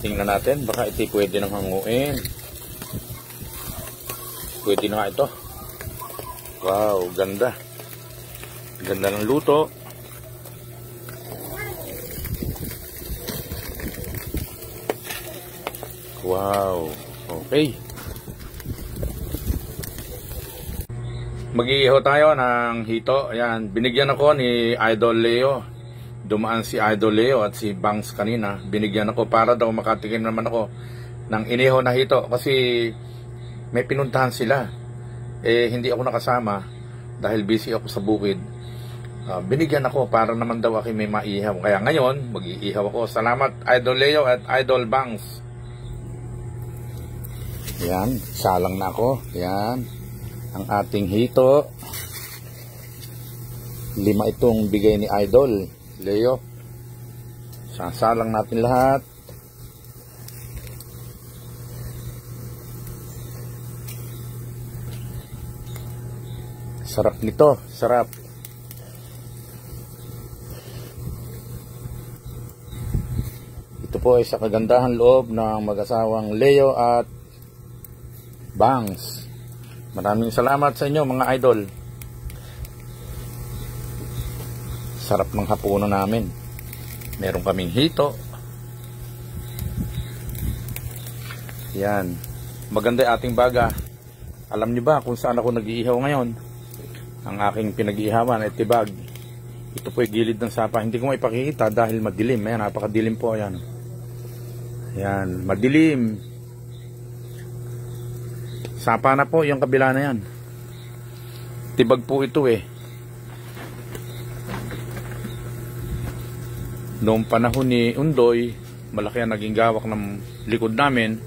Tingnan natin, baka ito pwede nang hanguin. Pwede na nga ito. Wow, ganda. Ganda ng luto. Wow, okay. Mag-iihaw tayo ng hito. Ayan, binigyan ako ni Idol Leo. Dumaan si Idol Leo at si Bangs kanina. Binigyan ako para daw makatikim naman ako ng inihaw na hito. Kasi may pinuntahan sila. Hindi ako nakasama dahil busy ako sa bukid. Binigyan ako para naman daw ako may maihaw. Kaya ngayon, mag-iihaw ako. Salamat Idol Leo at Idol Bangs. Ayan, salang na ako. Ayan, ang ating hito. 5 itong bigay ni Idol Leo. Sasalang natin lahat. Sarap nito, sarap. Ito po ay sa kagandahan loob ng mag-asawang Leo at Bangs. Maraming salamat sa inyo mga idol. Sarap ng hapunan namin. Meron kaming hito. Yan. Maganda yung ating baga. Alam niyo ba kung saan ako nag-iihaw ngayon? Ang aking pinag-iihawan ay tibag. Ito po ay gilid ng sapa. Hindi ko maipakikita dahil madilim. Ayan, napakadilim po. Ayan. Ayan, madilim. Sapa na po yung kabila na yan. Tibag po ito eh. Noong panahon ni Undoy, malaki ang naging gawak ng likod namin.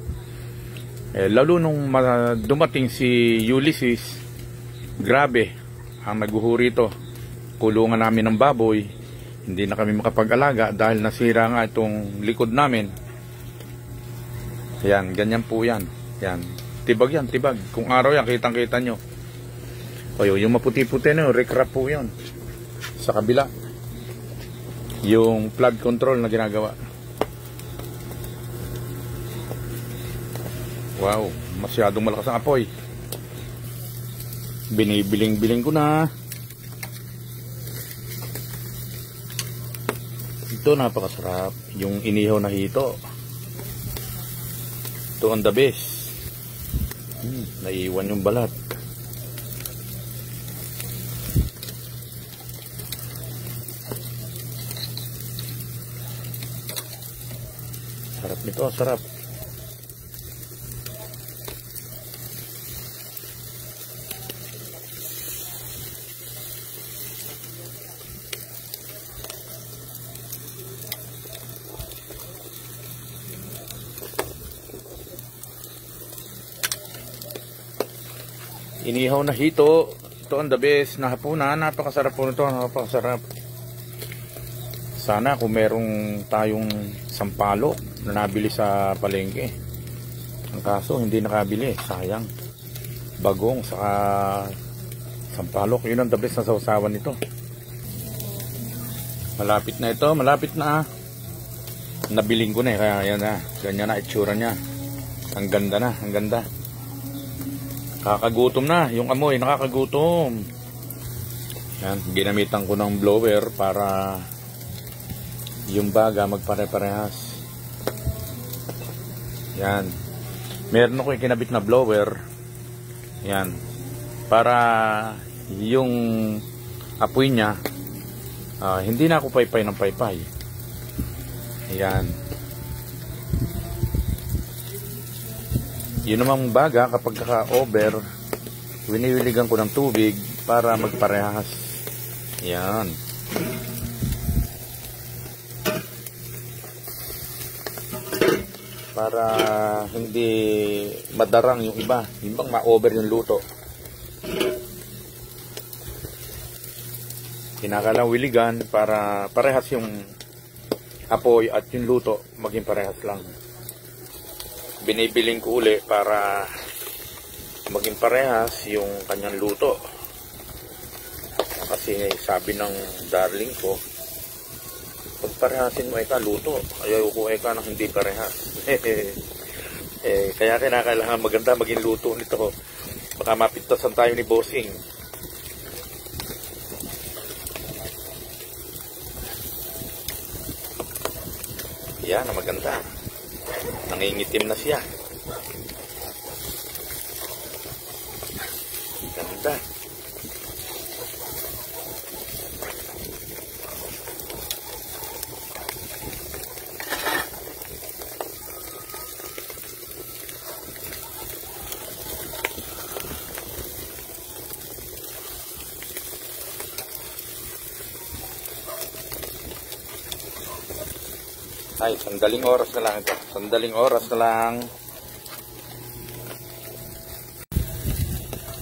Lalo nung dumating si Ulysses, grabe ang naguhuri ito. Kulungan namin ng baboy. Hindi na kami makapag-alaga dahil nasira nga itong likod namin. Yan, ganyan po yan. Yan. Tibag yan, tibag. Kung araw yan, kitang-kita nyo. O yung maputi-puti na yun, recrap po yun. Sa kabila. Yung flood control na ginagawa. Wow, masyadong malakas ang apoy. Binibiling-biling ko na. Ito napakasarap. Yung inihaw na hito. Ito ang the best. Naiiwan yung balat. Sarap nito, sarap. Inihaw na hito. Ito ang the best na hapunan. Napakasarap po nito. Napakasarap. Sana kung merong tayong sampalok na nabili sa palengke. Ang kaso hindi nakabili. Sayang. Bagong saka sampalok. Yun ang the best na sausawan nito. Malapit na ito. Malapit na. Nabiling ko na eh. Kaya yan na. Ganyan na itsura niya. Ang ganda na. Ang ganda. Nakakagutom na. Yung amoy, nakakagutom. Yan, ginamitan ko ng blower para yung baga magpare-parehas. Yan. Meron ako ikinabit na blower. Yan. Para yung apoy niya, hindi na ako paypay ng paypay. Yan. Yun namang baga kapag kaka-over, winiwiligan ko ng tubig para magparehas. Yan. Para hindi madarang yung iba. Yung bang ma-over yung luto. Kinakalang wiligan para parehas yung apoy at yung luto maging parehas lang. Binibiling ko uli para maging parehas yung kanyang luto. Kasi sabi ng darling ko, Pag parehasin mo, eka, luto. Ayaw ko, eka, na hindi parehas. Kaya kailangan maganda maging luto nito. Baka mapintasan tayo ni Bossing. Yan, na maganda. Nangingitim na siya. Ganda. Ay, sandaling oras na lang ito. Sandaling oras na lang.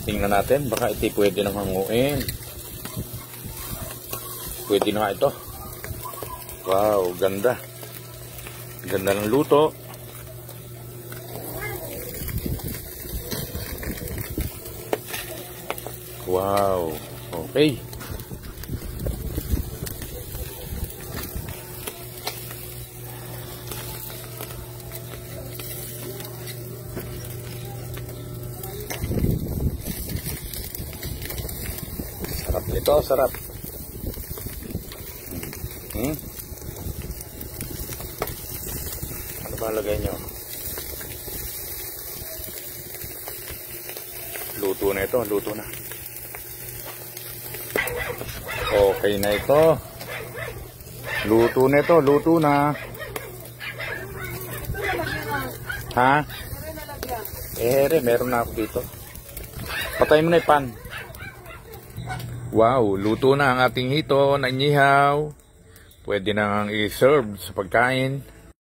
Tingnan natin. Baka ito pwede nang hanguin. Pwede na nga ito. Wow, ganda. Ganda ng luto. Wow. Okay. Sarap nito, sarap. Ano ba lagay nyo? Luto na ito, luto na. Okay na ito. Luto na ito, luto na. Ha? Meron na ako dito. Patayin mo na yung pan. Wow, luto na ang ating hito na inihaw. Pwede nang i-serve sa pagkain.